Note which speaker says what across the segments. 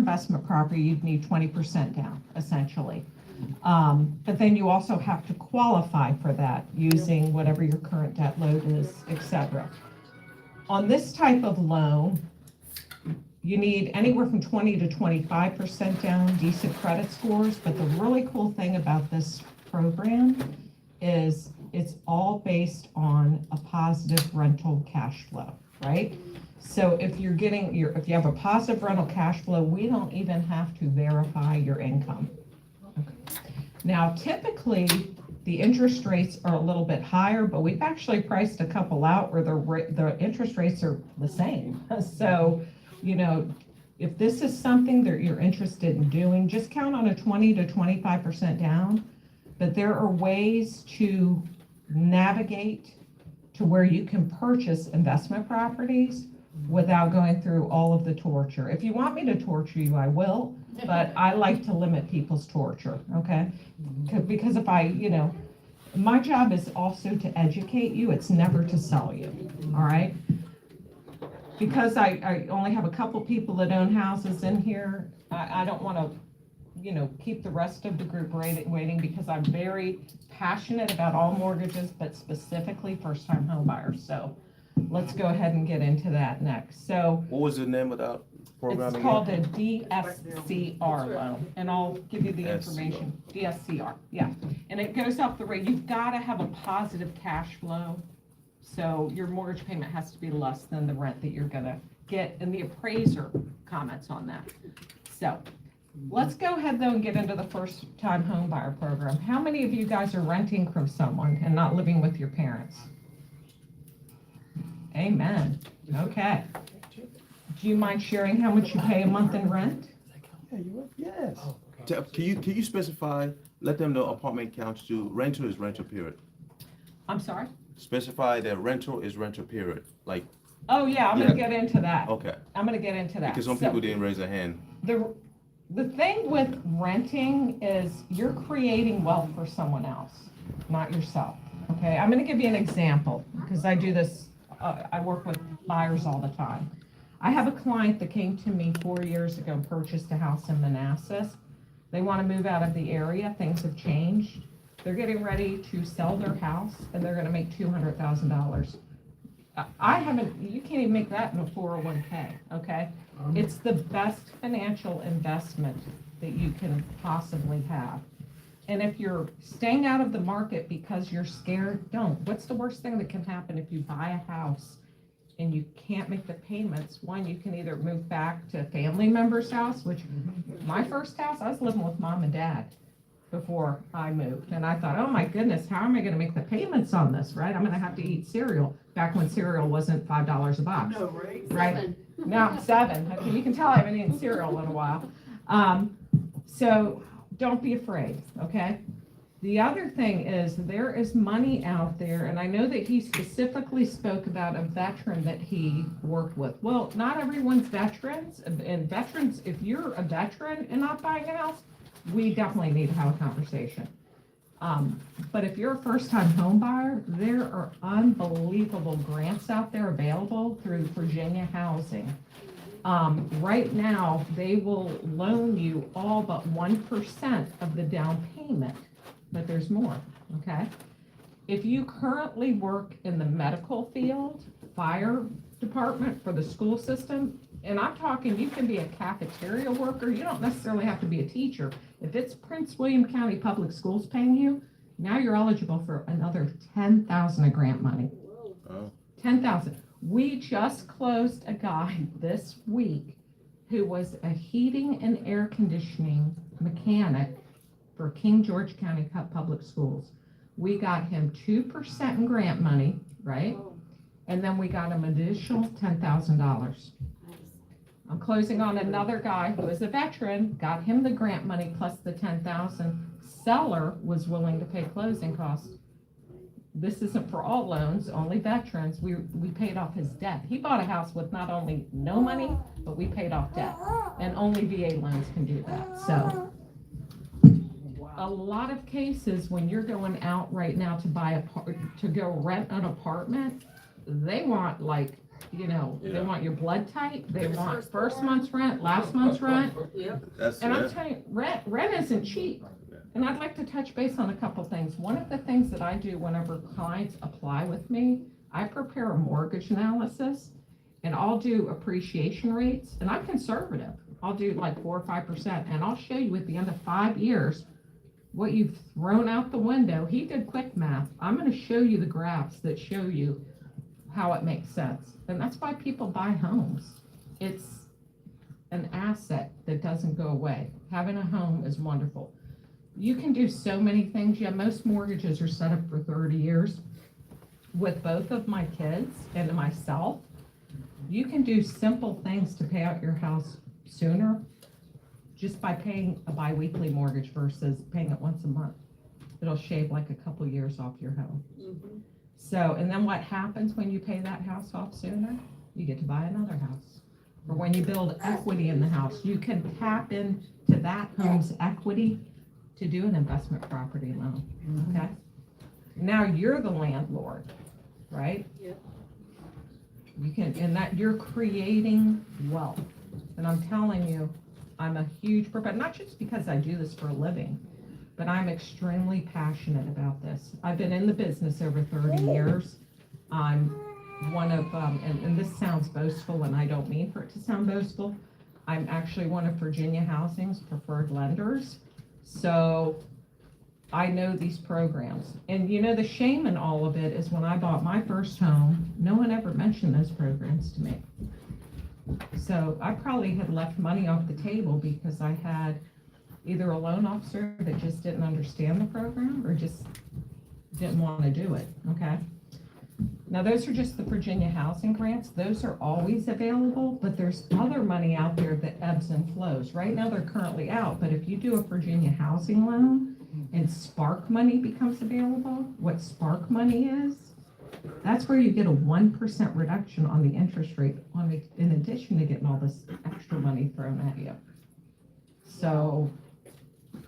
Speaker 1: investment property, you'd need 20% down, essentially. But then you also have to qualify for that using whatever your current debt load is, etc. On this type of loan, you need anywhere from 20 to 25% down, decent credit scores. But the really cool thing about this program is it's all based on a positive rental cash flow, right? So if you have a positive rental cash flow, we don't even have to verify your income. Okay. Now, typically, the interest rates are a little bit higher, but we've actually priced a couple out where the interest rates are the same. So, if this is something that you're interested in doing, just count on a 20 to 25% down. But there are ways to navigate to where you can purchase investment properties without going through all of the torture. If you want me to torture you, I will, but I like to limit people's torture, okay? Because if my job is also to educate you, it's never to sell you, all right? Because I only have a couple people that own houses in here, I don't want to, keep the rest of the group waiting because I'm very passionate about all mortgages, but specifically first-time home buyers. So let's go ahead and get into that next. So
Speaker 2: what was the name of that program?
Speaker 1: It's called a DSCR loan, and I'll give you the information. DSCR, yeah. And it goes off the rate. You've got to have a positive cash flow. So your mortgage payment has to be less than the rent that you're going to get, and the appraiser comments on that. So let's go ahead, though, and get into the first-time home buyer program. How many of you guys are renting from someone and not living with your parents? Amen. Okay. Do you mind sharing how much you pay a month in rent?
Speaker 2: Yes. Can you specify, let them know apartment counts to rental is rental period.
Speaker 1: I'm sorry?
Speaker 2: Specify that rental is rental period. Like.
Speaker 1: Oh, yeah, I'm going to get into that.
Speaker 2: Okay.
Speaker 1: I'm going to get into that.
Speaker 2: Because some people didn't raise their hand.
Speaker 1: The thing with renting is you're creating wealth for someone else, not yourself. Okay, I'm going to give you an example because I do this. I work with buyers all the time. I have a client that came to me 4 years ago and purchased a house in Manassas. They want to move out of the area. Things have changed. They're getting ready to sell their house and they're going to make $200,000. You can't even make that in a 401k, okay? It's the best financial investment that you can possibly have. And if you're staying out of the market because you're scared, don't. What's the worst thing that can happen if you buy a house and you can't make the payments? One, you can either move back to a family member's house, which my first house, I was living with mom and dad before I moved. And I thought, oh my goodness, how am I going to make the payments on this, right? I'm going to have to eat cereal back when cereal wasn't $5 a box.
Speaker 3: No, right?
Speaker 1: Right? Now I'm 7. Okay, you can tell I haven't eaten cereal in a while. So don't be afraid, okay? The other thing is there is money out there, and I know that he specifically spoke about a veteran that he worked with. Well, not everyone's veterans, and veterans, if you're a veteran and not buying a house, we definitely need to have a conversation. But if you're a first-time home buyer, there are unbelievable grants out there available through Virginia Housing. Right now, they will loan you all but 1% of the down payment, but there's more, okay? If you currently work in the medical field, fire department for the school system, and I'm talking, you can be a cafeteria worker, you don't necessarily have to be a teacher. If it's Prince William County Public Schools paying you, now you're eligible for another $10,000 of grant money.
Speaker 2: Oh.
Speaker 1: $10,000. We just closed a guy this week who was a heating and air conditioning mechanic for King George County Public Schools. We got him 2% in grant money, right? And then we got him additional $10,000. I'm closing on another guy who is a veteran, got him the grant money plus the $10,000. Seller was willing to pay closing costs. This isn't for all loans, only veterans. We paid off his debt. He bought a house with not only no money, but we paid off debt. And only VA loans can do that. So a lot of cases when you're going out right now to buy to go rent an apartment, they want like you know, they
Speaker 2: Yeah.
Speaker 1: want your blood type, they want first month's rent, last month's rent.
Speaker 2: That's
Speaker 1: And I'm
Speaker 2: it.
Speaker 1: telling you, rent isn't cheap. And I'd like to touch base on a couple things. One of the things that I do whenever clients apply with me, I prepare a mortgage analysis and I'll do appreciation rates, and I'm conservative. I'll do like 4 or 5%, and I'll show you at the end of 5 years what you've thrown out the window. He did quick math. I'm gonna show you the graphs that show you how it makes sense. And that's why people buy homes. It's an asset that doesn't go away. Having a home is wonderful. You can do so many things. Yeah, most mortgages are set up for 30 years. With both of my kids and myself, you can do simple things to pay out your house sooner just by paying a biweekly mortgage versus paying it once a month. It'll shave like a couple years off your home. So, and then what happens when you pay that house off sooner? You get to buy another house. Or when you build equity in the house, you can tap into that home's equity to do an investment property loan, okay? Now you're the landlord, right?
Speaker 3: Yep.
Speaker 1: You can, and that you're creating wealth. And I'm telling you, I'm a huge proponent, not just because I do this for a living, but I'm extremely passionate about this. I've been in the business over 30 years. I'm one of, and this sounds boastful, and I don't mean for it to sound boastful. I'm actually one of Virginia Housing's preferred lenders. So I know these programs. And you know, the shame in all of it is when I bought my first home, no one ever mentioned those programs to me. So I probably had left money off the table because I had either a loan officer that just didn't understand the program or just didn't want to do it, okay? Now, those are just the Virginia housing grants. Those are always available, but there's other money out there that ebbs and flows. Right now, they're currently out, but if you do a Virginia housing loan and Spark money becomes available, what Spark money is, that's where you get a 1% reduction on the interest rate in addition to getting all this extra money thrown at you. So,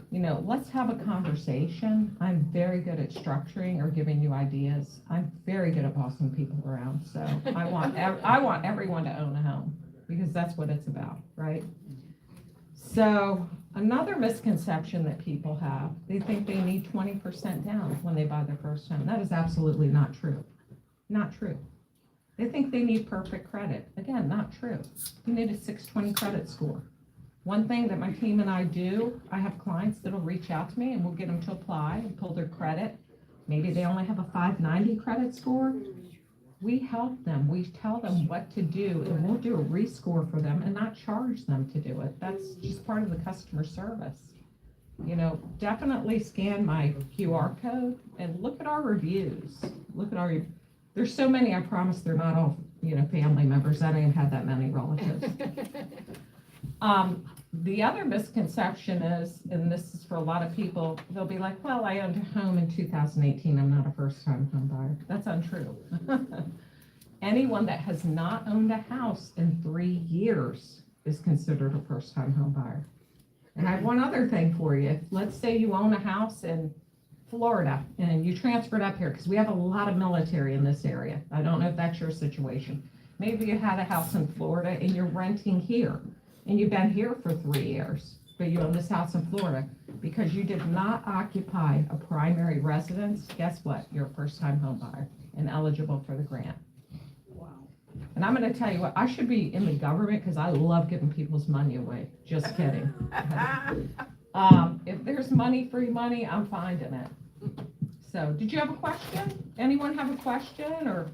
Speaker 1: you know, let's have a conversation. I'm very good at structuring or giving you ideas. I'm very good at bossing people around. So I want everyone to own a home because that's what it's about, right? So another misconception that people have, they think they need 20% down when they buy their first home. That is absolutely not true. Not true. They think they need perfect credit. Again, not true. You need a 620 credit score. One thing that my team and I do, I have clients that'll reach out to me and we'll get them to apply and pull their credit. Maybe they only have a 590 credit score. We help them. We tell them what to do and we'll do a rescore for them and not charge them to do it. That's just part of the customer service. You know, definitely scan my QR code and look at our reviews. Look at there's so many, I promise they're not all, you know, family members. I don't even have that many relatives. The other misconception is, and this is for a lot of people, they'll be like, well, I owned a home in 2018. I'm not a first-time home buyer. That's untrue. Anyone that has not owned a house in 3 years is considered a first-time home buyer. And I have one other thing for you. Let's say you own a house in Florida and you transferred up here because we have a lot of military in this area. I don't know if that's your situation. Maybe you had a house in Florida and you're renting here. And you've been here for 3 years, but you own this house in Florida because you did not occupy a primary residence. Guess what? You're a first-time home buyer and eligible for the grant.
Speaker 3: Wow.
Speaker 1: And I'm going to tell you what, I should be in the government because I love giving people's money away. Just kidding. If there's money, free money, I'm finding it. So, did you have a question? Anyone have a question or,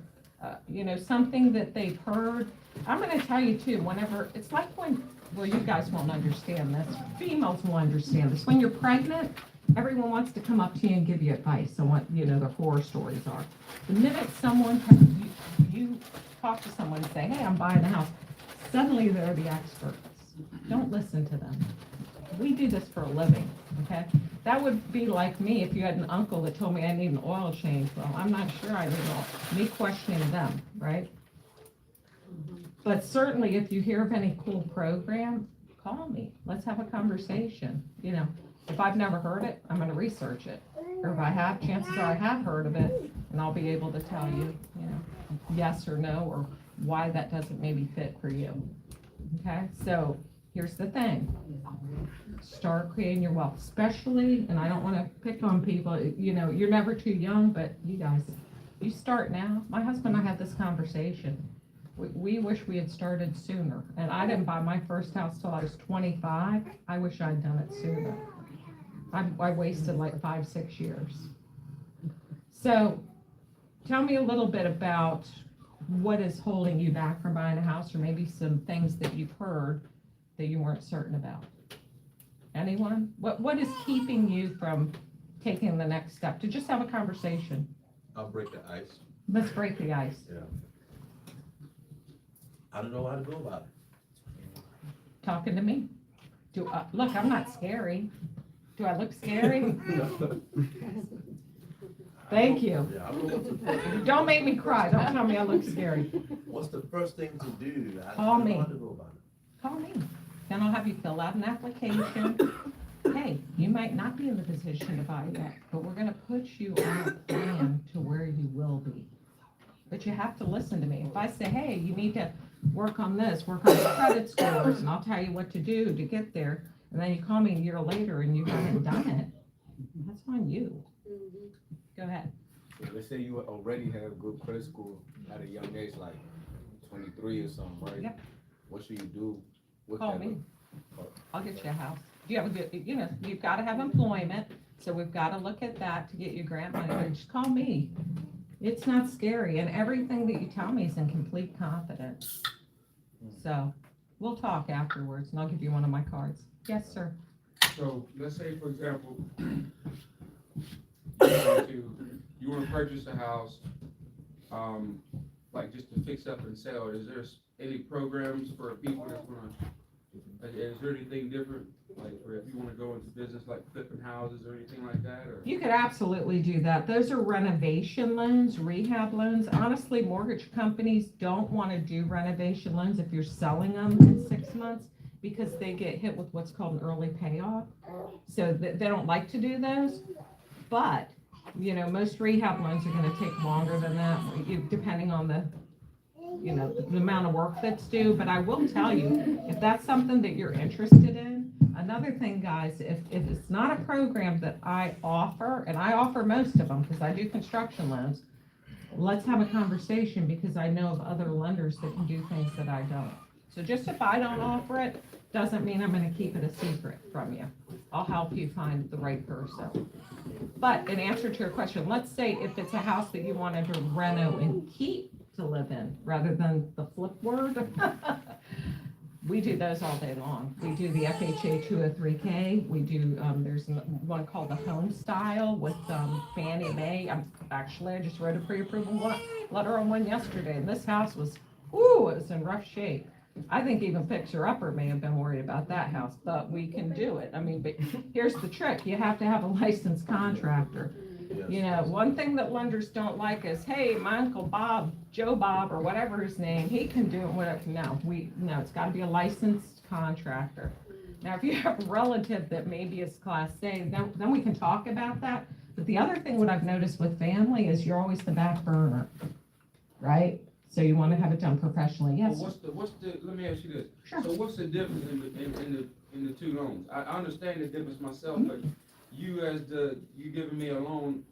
Speaker 1: you know, something that they've heard? I'm going to tell you too, whenever, it's like when, well, you guys won't understand this. Females will understand this. When you're pregnant, everyone wants to come up to you and give you advice on what, you know, their horror stories are. The minute someone, you talk to someone and say, hey, I'm buying a house, suddenly they're the experts. Don't listen to them. We do this for a living, okay? That would be like me if you had an uncle that told me I need an oil change. Well, I'm not sure I need me questioning them, right? But certainly if you hear of any cool program, call me. Let's have a conversation. You know, if I've never heard it, I'm going to research it. Or if I have, chances are I have heard of it, and I'll be able to tell you, you know, yes or no, or why that doesn't maybe fit for you. Okay, so here's the thing. Start creating your wealth, especially, and I don't want to pick on people, you know, you're never too young, but you guys, you start now. My husband and I had this conversation. We wish we had started sooner, and I didn't buy my first house till I was 25. I wish I'd done it sooner. I wasted like 5-6 years. So tell me a little bit about what is holding you back from buying a house, or maybe some things that you've heard that you weren't certain about. Anyone? What is keeping you from taking the next step to just have a conversation?
Speaker 3: I'll break the ice.
Speaker 1: Let's break the ice.
Speaker 3: Yeah. I don't know how to go about it.
Speaker 1: Talking to me. Look, I'm not scary. Do I look scary? Thank you.
Speaker 3: Yeah, I don't know what's the first thing.
Speaker 1: Don't make me cry. Don't tell me I look scary.
Speaker 3: What's the first thing to do? I
Speaker 1: Call
Speaker 3: don't
Speaker 1: me.
Speaker 3: know how to go about it.
Speaker 1: Call me. Then I'll have you fill out an application. Hey, you might not be in the position to buy yet, but we're gonna put you on a plan to where you will be. But you have to listen to me. If I say, hey, you need to work on this, work on your credit scores, and I'll tell you what to do to get there, and then you call me a year later and you haven't done it, that's on you. Go ahead.
Speaker 4: So let's say you already have good credit score at a young age, like 23 or something, right?
Speaker 1: Yep.
Speaker 4: What should you do? With
Speaker 1: Call
Speaker 4: that?
Speaker 1: me. I'll get you a house. Do you have a good, you know, you've got to have employment, so we've got to look at that to get you grant money, but just call me. It's not scary, and everything that you tell me is in complete confidence. So, we'll talk afterwards, and I'll give you one of my cards. Yes, sir.
Speaker 5: So let's say, for example, you want to purchase a house, like just to fix up and sell. Is there any programs for people that's gonna, like, is there anything different? Like, for if you want to go into business like flipping houses or anything like that, or?
Speaker 1: You could absolutely do that. Those are renovation loans, rehab loans. Honestly, mortgage companies don't want to do renovation loans if you're selling them in 6 months, because they get hit with what's called an early payoff. So they don't like to do those. But, you know, most rehab loans are going to take longer than that, depending on the, you know, the amount of work that's due. But I will tell you, if that's something that you're interested in, another thing, guys, if it's not a program that I offer, and I offer most of them because I do construction loans, let's have a conversation, because I know of other lenders that can do things that I don't. So just if I don't offer it, doesn't mean I'm going to keep it a secret from you. I'll help you find the right person. But in answer to your question, let's say if it's a house that you wanted to reno and keep to live in, rather than the flip word, we do those all day long. We do the FHA 203K. We do, there's one called the Home Style with Fannie Mae. I just wrote a pre-approval letter on one yesterday, and this house was, it was in rough shape. I think even Fixer Upper may have been worried about that house, but we can do it. I mean, but here's the trick. You have to have a licensed contractor.
Speaker 3: Yes.
Speaker 1: You know, one thing that lenders don't like is, hey, my Uncle Bob, Joe Bob, or whatever his name, he can do it, whatever. No, it's got to be a licensed contractor. Now, if you have a relative that maybe is Class A, then we can talk about that. But the other thing, what I've noticed with family, is you're always the back burner, right? So you want to have it done professionally. Yes.
Speaker 5: Well, what's the? Let me ask you this.
Speaker 1: Sure.
Speaker 5: So what's the difference in the two loans? I understand the difference myself, but you giving me a loan.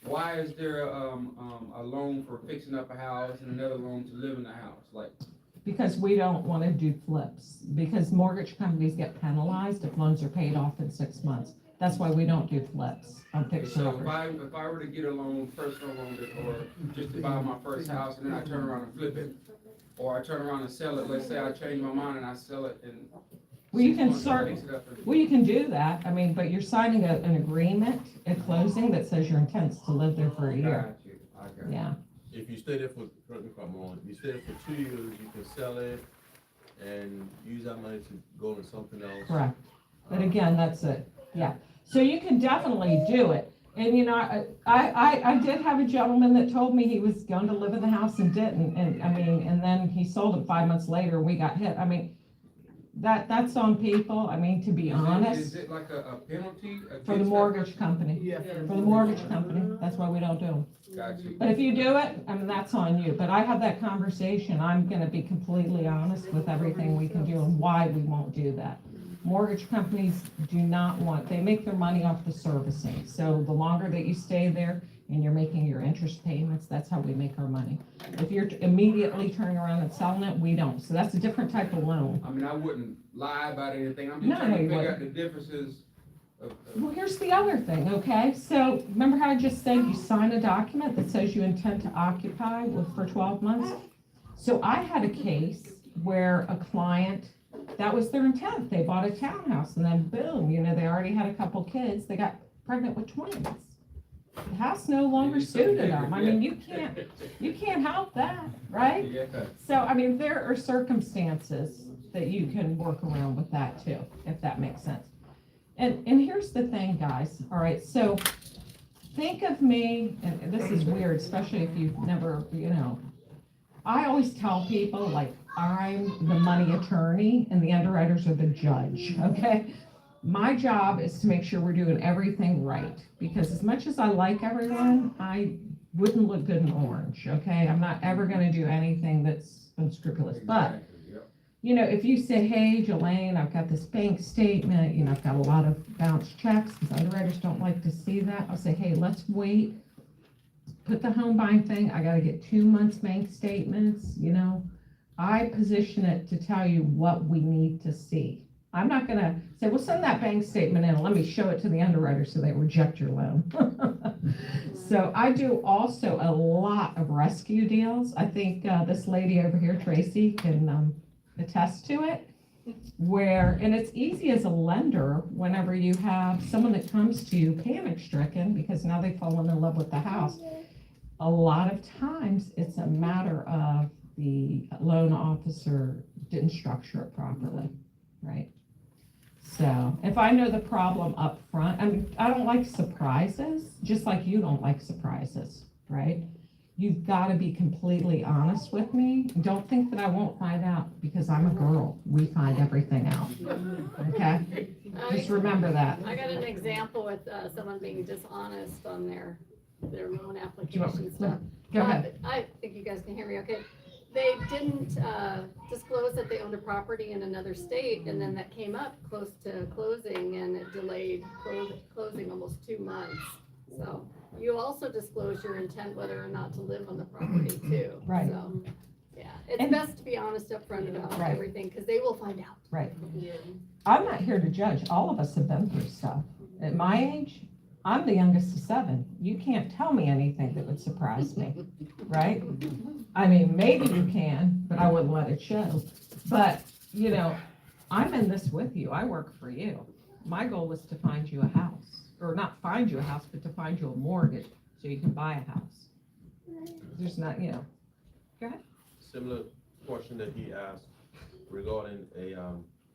Speaker 5: Why is there a loan for fixing up a house and another loan to live in the house? Like,
Speaker 1: Because we don't want to do flips, because mortgage companies get penalized if loans are paid off in 6 months. That's why we don't do flips on fixed
Speaker 5: so
Speaker 1: uppers.
Speaker 5: if I were to get a loan, personal loan, or just to buy my first house, and then I turn around and flip it, or I turn around and sell it. Let's say I change my mind and I sell it in.
Speaker 1: Well, you
Speaker 5: 6
Speaker 1: can
Speaker 5: months, I fix it up and-
Speaker 1: Well, you can do that. I mean, but you're signing an agreement at closing that says your intent is to live there for a year.
Speaker 5: I got you.
Speaker 1: Yeah.
Speaker 3: If you stay there for, correct me if I'm wrong, if you stay there for 2 years, you can sell it and use that money to go into something else.
Speaker 1: Correct. But again, that's it. Yeah. So you can definitely do it. And you know, I did have a gentleman that told me he was going to live in the house and didn't. And I mean, and then he sold it 5 months later and we got hit. I mean, that's on people, I mean, to be
Speaker 5: Is
Speaker 1: honest,
Speaker 5: it like a penalty?
Speaker 1: for the
Speaker 5: against that
Speaker 1: mortgage
Speaker 5: person?
Speaker 1: company,
Speaker 6: Yeah.
Speaker 1: for the mortgage company, that's why we don't do them.
Speaker 5: Got you.
Speaker 1: But if you do it, I mean, that's on you, but I had that conversation, I'm gonna be completely honest with everything we can do and why we won't do that. Mortgage companies do not want, they make their money off the servicing, so the longer that you stay there and you're making your interest payments, that's how we make our money. If you're immediately turning around and selling it, we don't, so that's a different type of loan.
Speaker 5: I mean, I wouldn't lie about anything, I'm
Speaker 1: No,
Speaker 5: just trying to
Speaker 1: you
Speaker 5: figure
Speaker 1: wouldn't.
Speaker 5: out the differences of.
Speaker 1: Well, here's the other thing, okay? So remember how I just said you sign a document that says you intend to occupy for 12 months? So I had a case where a client, that was their intent. They bought a townhouse and then boom, they already had a couple kids. They got pregnant with twins. The house no longer
Speaker 5: Maybe something
Speaker 1: suited them. I
Speaker 5: different,
Speaker 1: mean, you can't help that, right?
Speaker 5: Yeah.
Speaker 1: So, I mean, there are circumstances that you can work around with that too, if that makes sense. And here's the thing, guys, all right, so think of me, and this is weird, especially if you've never, I always tell people, like, I'm the money attorney and the underwriters are the judge, okay? My job is to make sure we're doing everything right, because as much as I like everyone, I wouldn't look good in orange, okay? I'm not ever gonna do anything that's unscrupulous, but
Speaker 5: Exactly, yep.
Speaker 1: if you say, hey, Jelaine, I've got this bank statement, I've got a lot of bounced checks, because underwriters don't like to see that, I'll say, hey, let's wait. Put the home buying thing, I gotta get 2 months bank statements, I position it to tell you what we need to see. I'm not gonna say, well, send that bank statement in, and let me show it to the underwriter so they reject your loan. So I do also a lot of rescue deals. I think this lady over here, Tracy, can attest to it, and it's easy as a lender whenever you have someone that comes to you panic stricken because now they've fallen in love with the house. A lot of times it's a matter of the loan officer didn't structure it properly, right? So if I know the problem up front, I don't like surprises, just like you don't like surprises, right? You've got to be completely honest with me. Don't think that I won't find out, because I'm a girl. We find everything out, okay? Just remember that.
Speaker 7: I got an example with someone being dishonest on their loan application stuff.
Speaker 1: Go ahead.
Speaker 7: I think you guys can hear me okay. They didn't disclose that they owned a property in another state, and then that came up close to closing, and it delayed closing almost 2 months. So you also disclose your intent whether or not to live on the property too.
Speaker 1: Right.
Speaker 7: So, yeah, it's
Speaker 1: And-
Speaker 7: best to be honest upfront about
Speaker 1: Right.
Speaker 7: everything, because they will find out.
Speaker 1: Right. I'm not here to judge. All of us have been through stuff. At my age, I'm the youngest of 7. You can't tell me anything that would surprise me, right? I mean, maybe you can, but I wouldn't let it show. But, I'm in this with you. I work for you. My goal was to find you a house, or not find you a house, but to find you a mortgage so you can buy a house. There's not, go ahead.
Speaker 3: Similar question that he asked regarding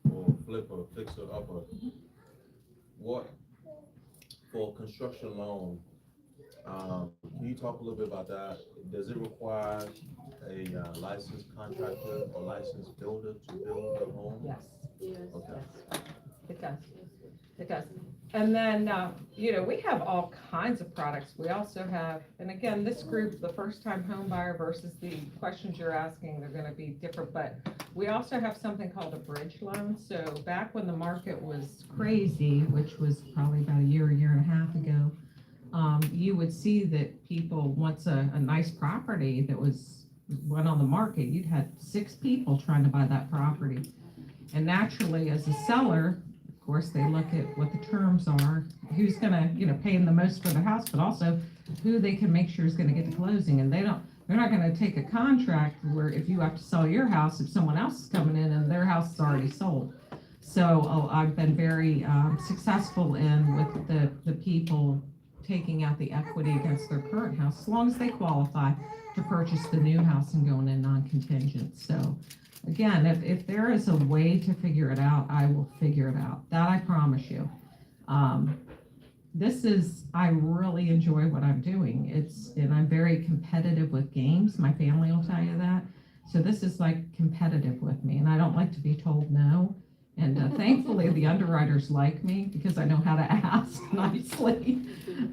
Speaker 3: or flipper, fixer upper. What, for construction loan, can you talk a little bit about that? Does it require a licensed contractor or licensed builder to build a home?
Speaker 1: Yes.
Speaker 3: Okay.
Speaker 1: Yes, it does. It does. And then, we have all kinds of products. We also have, and again, this group, the first-time home buyer versus the questions you're asking, they're gonna be different, but we also have something called a bridge loan. So back when the market was crazy, which was probably about a year and a half ago, you would see that people, once a nice property that went on the market, you'd had 6 people trying to buy that property. And naturally, as a seller, of course, they look at what the terms are, who's gonna, pay them the most for the house, but also who they can make sure is gonna get to closing. And they're not gonna take a contract where if you have to sell your house, if someone else is coming in and their house is already sold. So I've been very successful with the people taking out the equity against their current house, as long as they qualify to purchase the new house and going in non-contingent. So again, if there is a way to figure it out, I will figure it out. That I promise you. I really enjoy what I'm doing. And I'm very competitive with games. My family will tell you that. So this is like competitive with me, and I don't like to be told no. And thankfully, the underwriters like me because I know how to ask nicely.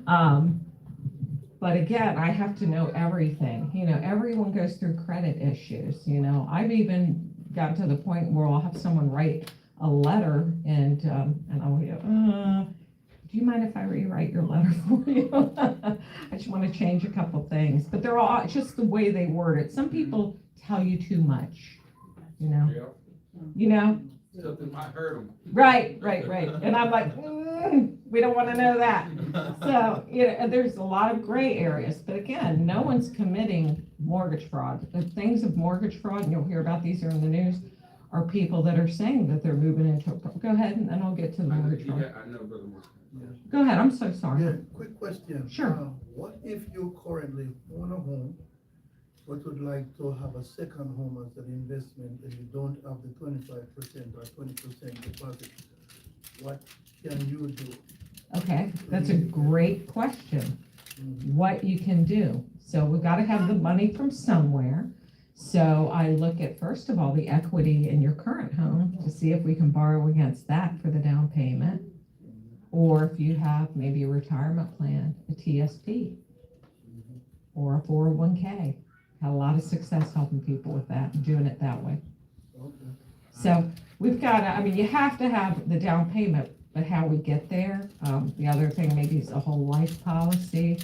Speaker 1: But again, I have to know everything. You know, everyone goes through credit issues. You know, I've even gotten to the point where I'll have someone write a letter and I'll go, do you mind if I rewrite your letter for you? I just want to change a couple things, but they're all, it's just the way they word it. Some people tell you too much, you know,
Speaker 5: Something might hurt them.
Speaker 1: right. And I'm like, we don't want to know that. So, you know, and there's a lot of gray areas, but again, no one's committing mortgage fraud. The things of mortgage fraud, and you'll hear about these here in the news, are people that are saying that they're moving into, go ahead and then I'll get to the mortgage fraud.
Speaker 5: I know, Brother Moore.
Speaker 1: Go ahead, I'm so sorry.
Speaker 6: Yeah, quick question.
Speaker 1: Sure.
Speaker 6: What if you currently own a home, but would like to have a second home as an investment and you don't have the 25% or 20% deposit? What can you do?
Speaker 1: Okay, that's a great question. What you can do. So we've got to have the money from somewhere. So I look at, first of all, the equity in your current home to see if we can borrow against that for the down payment. Or if you have maybe a retirement plan, a TSP, or a 401k. Had a lot of success helping people with that and doing it that way.
Speaker 6: Okay.
Speaker 1: So we've got to, I mean, you have to have the down payment, but how we get there, the other thing maybe is a whole life policy.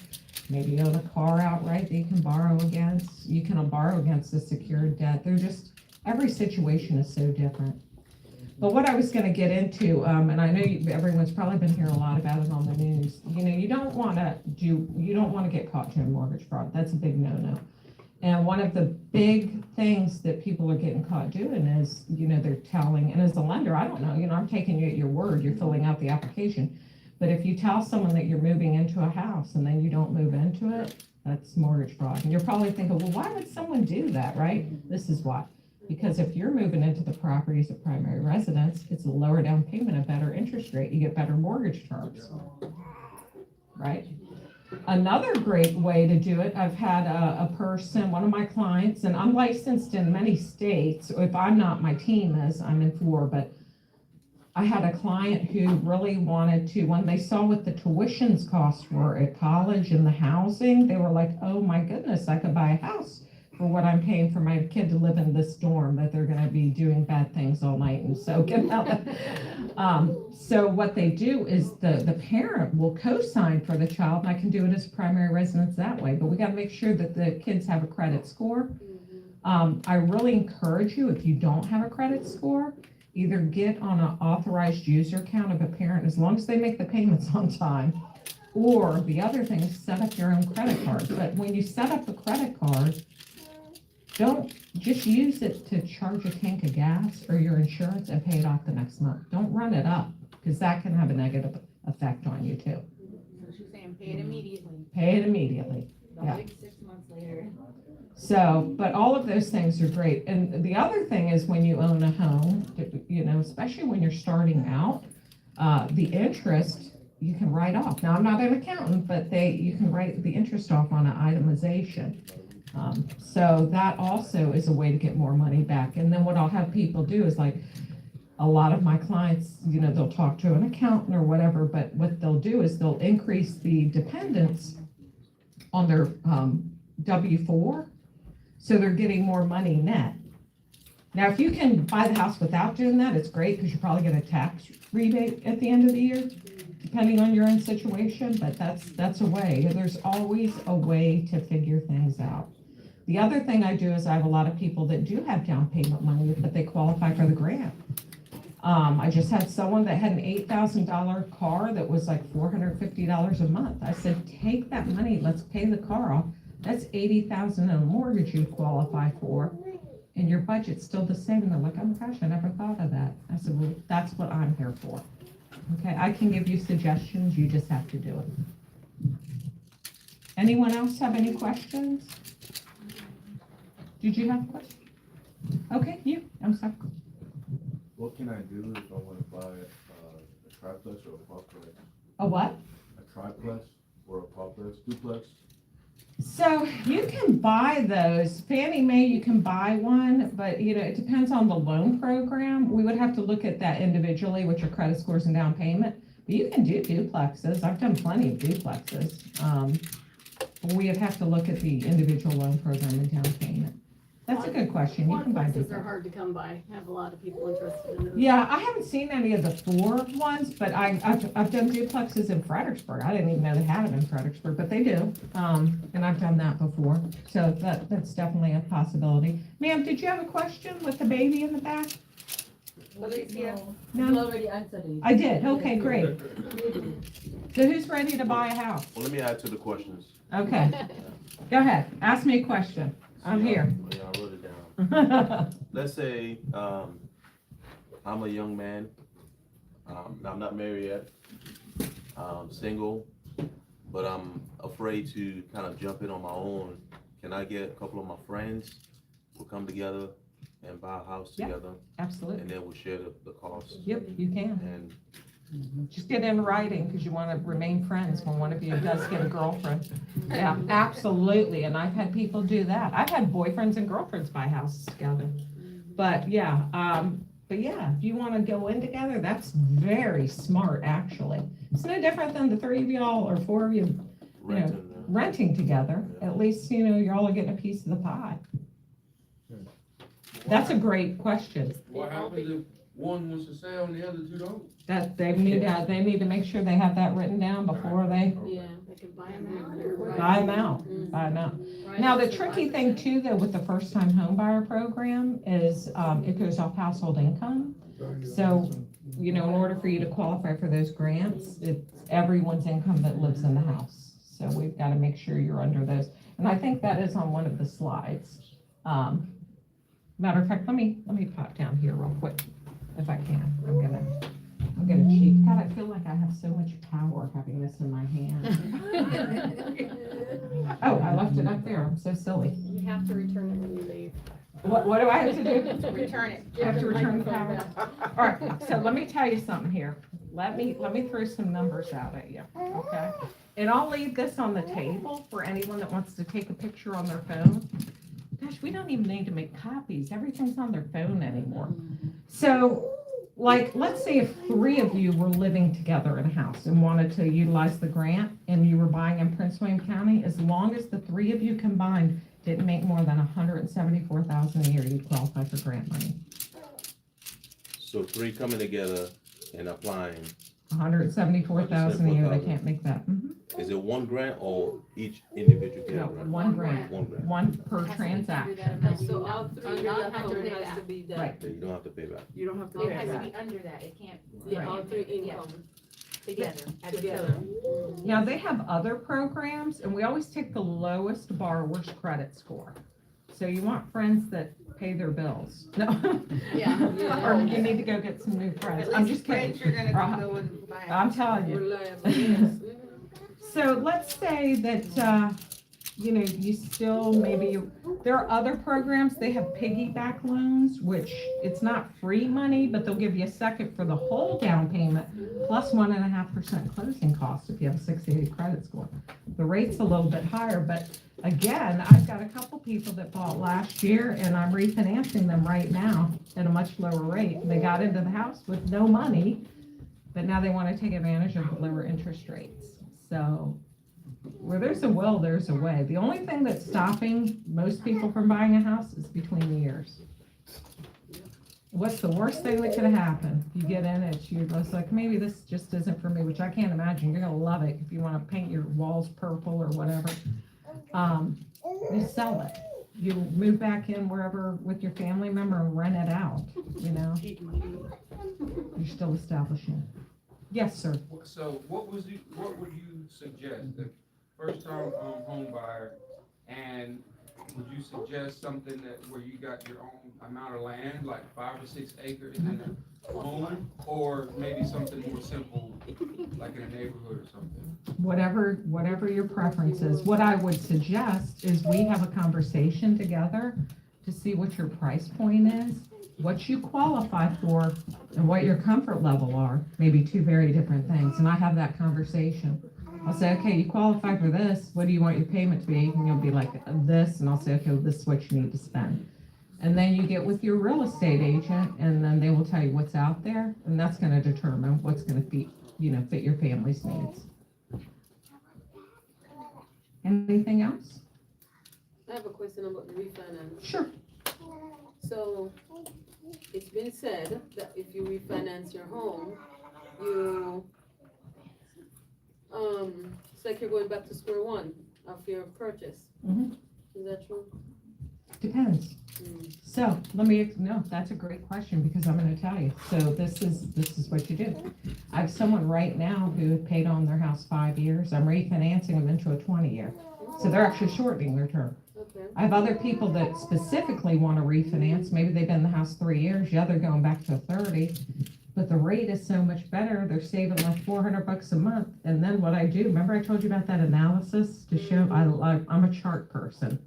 Speaker 1: Maybe you own a car outright that you can borrow against. You can borrow against a secured debt. They're just, every situation is so different. But what I was going to get into, and I know everyone's probably been hearing a lot about it on the news. You know, you don't want to get caught doing mortgage fraud. That's a big no-no. And one of the big things that people are getting caught doing is, you know, they're telling, and as a lender, I don't know, you know, I'm taking you at your word. You're filling out the application. But if you tell someone that you're moving into a house and then you don't move into it, that's mortgage fraud. And you're probably thinking, well, why would someone do that, right? This is why. Because if you're moving into the properties of primary residence, it's a lower down payment, a better interest rate, you get better mortgage terms, right? Another great way to do it, I've had a person, one of my clients, and I'm licensed in many states. If I'm not, my team is, I'm in 4, but I had a client who really wanted to, when they saw what the tuitions costs were at college and the housing, they were like, oh my goodness, I could buy a house for what I'm paying for my kid to live in this dorm, that they're going to be doing bad things all night and so get out. So what they do is the parent will co-sign for the child, and I can do it as primary residence that way, but we got to make sure that the kids have a credit score. I really encourage you, if you don't have a credit score, either get on an authorized user account of a parent, as long as they make the payments on time, or the other thing is set up your own credit card. But when you set up a credit card, don't just use it to charge a tank of gas or your insurance and pay it off the next month. Don't run it up, because that can have a negative effect on you too.
Speaker 8: So she's saying pay it immediately.
Speaker 1: Pay it immediately.
Speaker 8: Don't
Speaker 1: Yeah.
Speaker 8: wait 6 months later.
Speaker 1: So, but all of those things are great. And the other thing is when you own a home, you know, especially when you're starting out, the interest you can write off. Now, I'm not an accountant, but you can write the interest off on an itemization. So that also is a way to get more money back. And then what I'll have people do is, like, a lot of my clients, you know, they'll talk to an accountant or whatever, but what they'll do is they'll increase the dependents on their W-4, so they're getting more money net. Now, if you can buy the house without doing that, it's great, because you probably get a tax rebate at the end of the year, depending on your own situation, but that's a way. There's always a way to figure things out. The other thing I do is I have a lot of people that do have down payment money, but they qualify for the grant. I just had someone that had an $8,000 car that was like $450 a month. I said, take that money, let's pay the car off. That's $80,000 in a mortgage you qualify for, and your budget's still the same. And they're like, oh my gosh, I never thought of that. I said, well, that's what I'm here for. Okay, I can give you suggestions, you just have to do it. Anyone else have any questions? Did you have a question? Okay, you, I'm sorry.
Speaker 2: What can I do if I want to buy a triplex or a quadplex?
Speaker 1: A what?
Speaker 2: A triplex or a quadplex, duplex?
Speaker 1: So you can buy those, Fannie Mae, you can buy one, but it depends on the loan program. We would have to look at that individually with your credit scores and down payment. But you can do duplexes. I've done plenty of duplexes. We'd have to look at the individual loan program and down payment. That's a good question. You can buy
Speaker 7: Quadplexes are
Speaker 1: duplexes.
Speaker 7: hard to come by, have a lot of people interested in those.
Speaker 1: Yeah, I haven't seen any of the 4 ones, but I've done duplexes in Fredericksburg. I didn't even know they had them in Fredericksburg, but they do. And I've done that before, so that's definitely a possibility. Ma'am, did you have a question with the baby in the back?
Speaker 8: Alicia,
Speaker 1: No?
Speaker 8: you already answered it.
Speaker 1: I did, okay, great. So who's ready to buy a house?
Speaker 3: Well, let me add to the questions.
Speaker 1: Okay, go ahead, ask me a question. I'm here.
Speaker 3: Yeah, I wrote it down. Let's say, I'm a young man, I'm not married yet, single, but I'm afraid to kind of jump in on my own. Can I get a couple of my friends, we'll come together and buy a house
Speaker 1: Yeah.
Speaker 3: together,
Speaker 1: Absolutely,
Speaker 3: and then we'll share the cost?
Speaker 1: yep, you can.
Speaker 3: And,
Speaker 1: Just get in writing, because you want to remain friends when one of you does get a girlfriend. Yeah, absolutely, and I've had people do that. I've had boyfriends and girlfriends buy houses together. But yeah, if you want to go in together, that's very smart, actually. It's no different than the 3 of y'all or 4 of you
Speaker 3: renting,
Speaker 1: renting together. At least, you're all getting a piece of the pie. That's a great question.
Speaker 5: What happens if one wants to sell and the other 2 don't?
Speaker 1: That they need to make sure they have that written down before they
Speaker 7: Yeah, they can buy them out.
Speaker 1: buy them out, buy them out. Now, the tricky thing too, though, with the first-time home buyer program is, it goes off household income. So, in order for you to qualify for those grants, it's everyone's income that lives in the house. So we've got to make sure you're under those. And I think that is on one of the slides. Matter of fact, let me pop down here real quick, if I can. I'm gonna cheat. God, I feel like I have so much power having this in my hand. Oh, I left it up there. I'm so silly.
Speaker 7: You have to return it when you leave.
Speaker 1: What do I have to do?
Speaker 8: Return it.
Speaker 1: I have to return the power? All right, so let me tell you something here. Let me throw some numbers out at you, okay? And I'll leave this on the table for anyone that wants to take a picture on their phone. Gosh, we don't even need to make copies. Everything's on their phone anymore. So, let's say if 3 of you were living together in a house and wanted to utilize the grant and you were buying in Prince William County, as long as the 3 of you combined didn't make more than $174,000 a year, you'd qualify for grant money.
Speaker 3: so 3 coming together and applying,
Speaker 1: $174,000 a year, they can't make that.
Speaker 3: is it one grant or each individual get
Speaker 1: No,
Speaker 3: a grant?
Speaker 1: one grant,
Speaker 3: One grant,
Speaker 1: one per transaction.
Speaker 8: So all 3
Speaker 7: Not have to pay
Speaker 8: has
Speaker 7: that.
Speaker 8: to be done.
Speaker 1: Right.
Speaker 3: yeah, you don't have to pay back.
Speaker 9: You don't have to
Speaker 8: It
Speaker 9: pay
Speaker 8: has to
Speaker 9: that.
Speaker 8: be under that, it can't.
Speaker 9: Yeah, all 3 income
Speaker 8: Together.
Speaker 9: together.
Speaker 1: Now, they have other programs, and we always take the lowest borrower's credit score. So you want friends that pay their bills. No.
Speaker 7: Yeah.
Speaker 1: Or you need to go get some new friends. I'm just kidding.
Speaker 8: You're gonna go and buy.
Speaker 1: I'm telling you.
Speaker 9: Reliable, yes.
Speaker 1: So let's say that, you still there are other programs, they have piggyback loans, which it's not free money, but they'll give you a second for the whole down payment plus 1.5% closing costs if you have a 680 credit score. The rate's a little bit higher, but again, I've got a couple people that bought last year and I'm refinancing them right now at a much lower rate. They got into the house with no money, but now they want to take advantage of the lower interest rates. So where there's a will, there's a way. The only thing that's stopping most people from buying a house is between the ears. What's the worst thing that could happen? You get in it, you're just like, maybe this just isn't for me, which I can't imagine. You're gonna love it if you want to paint your walls purple or whatever. You sell it. You move back in wherever with your family member and rent it out, You're still establishing. Yes, sir.
Speaker 5: So what would you suggest, the first time home buyer, and would you suggest something where you got your own amount of land, like 5 or 6 acres in a home, or maybe something more simple, like in a neighborhood or something?
Speaker 1: Whatever your preference is. What I would suggest is we have a conversation together to see what your price point is, what you qualify for, and what your comfort level are, maybe 2 very different things, and I have that conversation. I'll say, okay, you qualify for this, what do you want your payment to be? And you'll be like, this, and I'll say, okay, well, this is what you need to spend. And then you get with your real estate agent, and then they will tell you what's out there, and that's gonna determine what's gonna fit your family's needs. Anything else?
Speaker 9: I have a question about the refinance.
Speaker 1: Sure.
Speaker 9: So, it's been said that if you refinance your home, you, it's like you're going back to square one of your purchase.
Speaker 1: Mhm.
Speaker 9: Is that true?
Speaker 1: Depends. So, no, that's a great question, because I'm gonna tell you. So this is what you do. I have someone right now who had paid on their house 5 years. I'm refinancing them into a 20-year. So they're actually shortening their term.
Speaker 9: Okay.
Speaker 1: I have other people that specifically want to refinance. Maybe they've been in the house 3 years. Yeah, they're going back to 30. But the rate is so much better. They're saving like $400 a month. And then what I do, remember I told you about that analysis to show, I'm a chart person.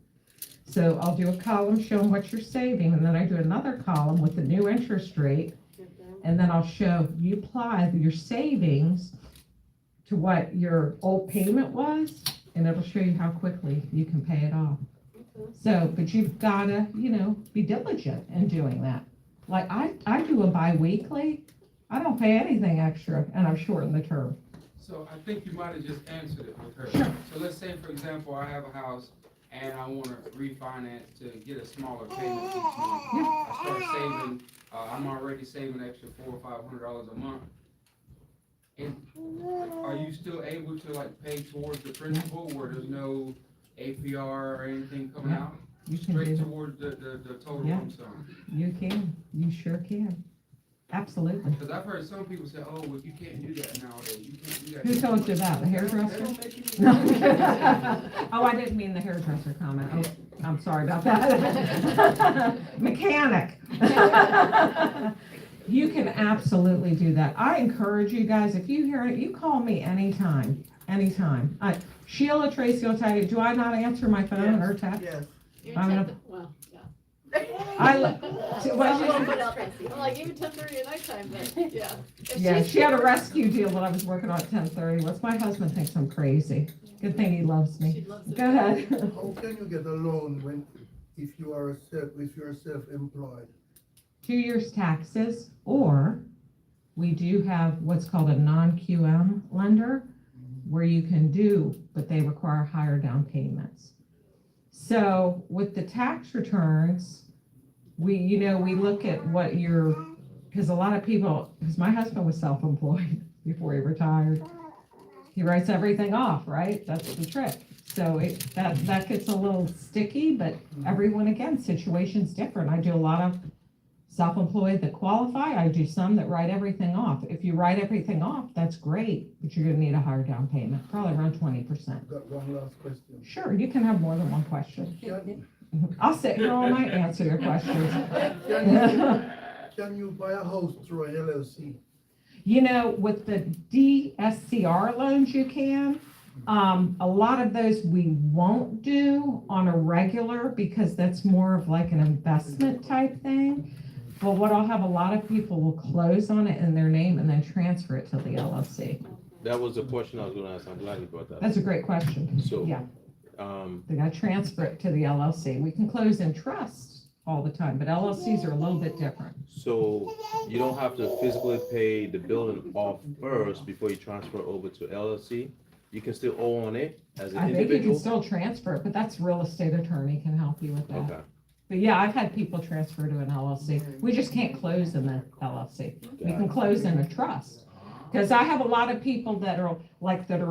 Speaker 1: So I'll do a column showing what you're saving, and then I do another column with the new interest rate.
Speaker 9: Okay.
Speaker 1: And then I'll show you apply your savings to what your old payment was, and it'll show you how quickly you can pay it off.
Speaker 9: Okay.
Speaker 1: So, but you've gotta, be diligent in doing that. Like I do a bi-weekly, I don't pay anything extra, and I've shortened the term.
Speaker 5: So I think you might have just answered it with her.
Speaker 1: Sure.
Speaker 5: So let's say, for example, I have a house and I wanna refinance to get a smaller payment each month. I start saving, I'm already saving an extra $400 or $500 a month. And are you still able to like pay towards the principal where there's no APR or anything coming
Speaker 1: Yeah.
Speaker 5: out?
Speaker 1: You can do
Speaker 5: Straight
Speaker 1: that.
Speaker 5: towards the total
Speaker 1: Yeah.
Speaker 5: lump sum?
Speaker 1: You can, you sure can. Absolutely.
Speaker 5: Because I've heard some people say, oh, well, you can't do that nowadays. You can't do that.
Speaker 1: Who told you that, the
Speaker 5: They
Speaker 1: hairdresser?
Speaker 5: don't make any
Speaker 1: No.
Speaker 5: money.
Speaker 1: Oh, I didn't mean the hairdresser comment. Oh, I'm sorry about that. Mechanic. You can absolutely do that. I encourage you guys, if you hear it, you call me anytime. Sheila Tracy will tell you, do I not answer my phone or text?
Speaker 6: Yes.
Speaker 7: Even
Speaker 1: I'm gonna-
Speaker 7: 10 well, yeah. I'm like, even 10:30 at nighttime, but, yeah. If
Speaker 1: Yeah,
Speaker 7: she's
Speaker 1: she had a
Speaker 7: here,
Speaker 1: rescue deal that I was working on at 10:30. What's my husband thinks I'm crazy. Good thing he loves
Speaker 7: She
Speaker 1: me.
Speaker 7: loves it.
Speaker 1: Go ahead.
Speaker 6: How can you get a loan if you're self-employed?
Speaker 1: 2 years taxes, or we do have what's called a non-QM lender where you can do, but they require higher down payments. So with the tax returns, we look at what because a lot of people, because my husband was self-employed before he retired. He writes everything off, right? That's the trick. So that gets a little sticky, but everyone, again, situation's different. I do a lot of self-employed that qualify. I do some that write everything off. If you write everything off, that's great, but you're gonna need a higher down payment, probably around 20%.
Speaker 6: Got one last question.
Speaker 1: Sure, you can have more than one question.
Speaker 6: Can,
Speaker 1: I'll sit here all night and answer your questions.
Speaker 6: can you buy a house through an LLC?
Speaker 1: With the DSCR loans you can. A lot of those we won't do on a regular because that's more of like an investment type thing. But what I'll have a lot of people will close on it in their name and then transfer it to the LLC.
Speaker 3: That was the question I was gonna ask. I'm glad you brought that up.
Speaker 1: That's a great question.
Speaker 3: So,
Speaker 1: Yeah, they gotta transfer it to the LLC. We can close in trust all the time, but LLCs are a little bit different.
Speaker 3: so you don't have to physically pay the building off first before you transfer over to LLC? You can still owe on it as an
Speaker 1: I think you can
Speaker 3: individual?
Speaker 1: still transfer it, but that's real estate attorney can help you with that.
Speaker 3: Okay,
Speaker 1: But yeah, I've had people transfer to an LLC. We just can't close in the LLC. We can close in a trust. Because I have a lot of people that are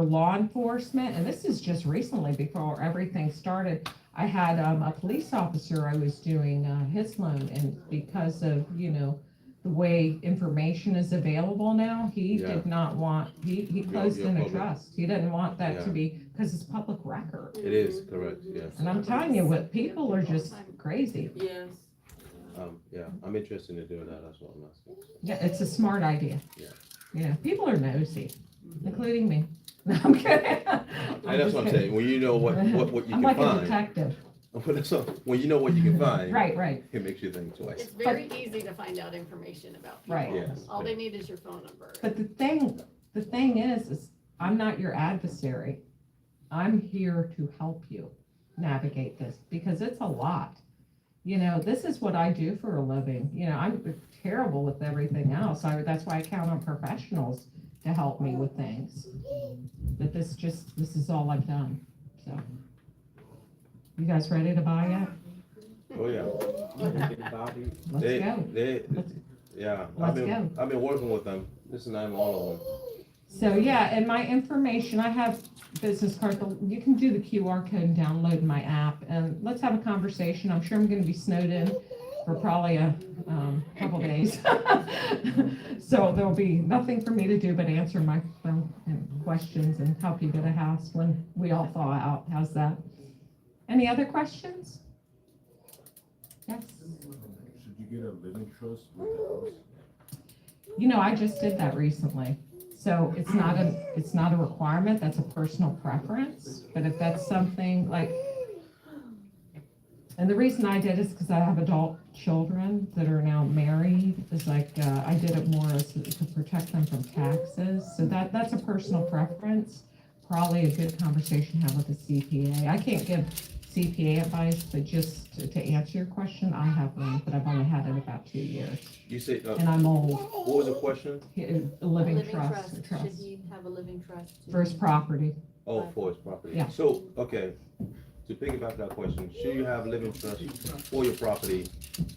Speaker 1: law enforcement, and this is just recently before everything started. I had a police officer, I was doing his loan, and because of, the way information is available now, he
Speaker 3: Yeah.
Speaker 1: did not want, he closed
Speaker 3: your
Speaker 1: in a
Speaker 3: public.
Speaker 1: trust. He didn't want that to
Speaker 3: Yeah.
Speaker 1: be, because it's public record.
Speaker 3: it is, correct, yes.
Speaker 1: And I'm telling you, what people are just crazy.
Speaker 9: Yes.
Speaker 3: Yeah, I'm interested in doing that, that's what I'm asking.
Speaker 1: Yeah, it's a smart idea.
Speaker 3: Yeah.
Speaker 1: People are nosy, including me. No, I'm kidding.
Speaker 3: And that's what I'm saying, when you know what you
Speaker 1: I'm
Speaker 3: can
Speaker 1: like a
Speaker 3: find,
Speaker 1: detective.
Speaker 3: when you know what you can find,
Speaker 1: Right.
Speaker 3: it makes you think twice.
Speaker 7: It's very easy to find out information about people.
Speaker 1: Right.
Speaker 3: Yes.
Speaker 7: All they need is your phone number.
Speaker 1: But the thing is I'm not your adversary. I'm here to help you navigate this because it's a lot. You know, this is what I do for a living. You know, I'm terrible with everything else. That's why I count on professionals to help me with things. But this is all I've done, so. You guys ready to buy yet?
Speaker 3: Oh, yeah.
Speaker 1: Let's
Speaker 3: They,
Speaker 1: go.
Speaker 3: they, yeah,
Speaker 1: Let's go.
Speaker 3: I've been working with them. This is not all of them.
Speaker 1: So, yeah, and my information, I have business cards. You can do the QR code and download my app, and let's have a conversation. I'm sure I'm gonna be snowed in for probably a couple days. So there'll be nothing for me to do but answer my phone and questions and help you get a house when we all thaw out. How's that? Any other questions? Yes?
Speaker 10: Should you get a living trust with the house?
Speaker 1: You know, I just did that recently. So it's not a requirement, that's a personal preference, but if that's something like, and the reason I did is because I have adult children that are now married, is like, I did it more as to protect them from taxes, so that's a personal preference. Probably a good conversation to have with a CPA. I can't give CPA advice, but just to answer your question, I have one, but I've only had it about 2 years,
Speaker 3: You said,
Speaker 1: and I'm old.
Speaker 3: what was the question?
Speaker 1: A living trust.
Speaker 9: Should he have a living trust?
Speaker 1: For his property.
Speaker 3: Oh, for his property.
Speaker 1: Yeah.
Speaker 3: So, okay, to piggyback that question, should you have living trust for your property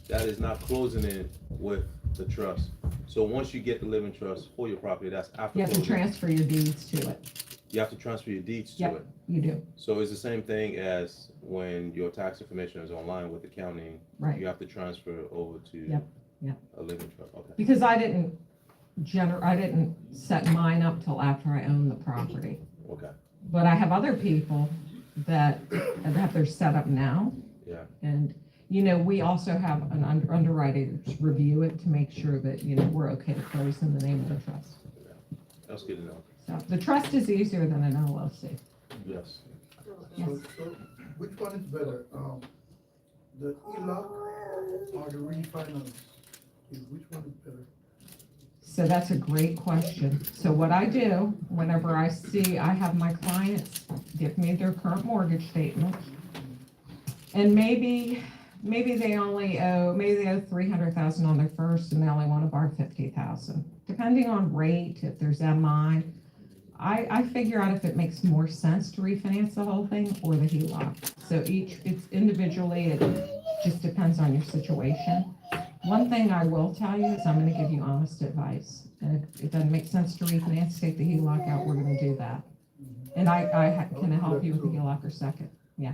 Speaker 3: that is not closing in with the trust? So once you get the living trust for your property, that's after
Speaker 1: You have to
Speaker 3: closing.
Speaker 1: transfer your deeds to it.
Speaker 3: You have to transfer your deeds to
Speaker 1: Yep.
Speaker 3: it.
Speaker 1: You do,
Speaker 3: So it's the same thing as when your tax information is online with accounting.
Speaker 1: right.
Speaker 3: You have to transfer over to
Speaker 1: Yep.
Speaker 3: a living trust, okay.
Speaker 1: Because I didn't set mine up till after I owned the property.
Speaker 3: Okay,
Speaker 1: But I have other people that have their setup now.
Speaker 3: yeah.
Speaker 1: And, you know, we also have an underwriter review it to make sure that, you know, we're okay to close in the name of the trust.
Speaker 3: That's good to know.
Speaker 1: So the trust is easier than an LLC.
Speaker 3: Yes.
Speaker 1: Yes.
Speaker 6: So which one is better, the ELOC or the refinance? Which one is better?
Speaker 1: So that's a great question. So what I do, whenever I have my clients give me their current mortgage statement, and maybe they owe 300,000 on their first, and they only want to borrow 50,000. Depending on rate, if there's MI, I figure out if it makes more sense to refinance the whole thing or the HELOC. So it's individually, it just depends on your situation. One thing I will tell you is I'm gonna give you honest advice. And if it doesn't make sense to refinance, take the HELOC out, we're gonna do that. And can I help you with the HELOC or second? Yeah.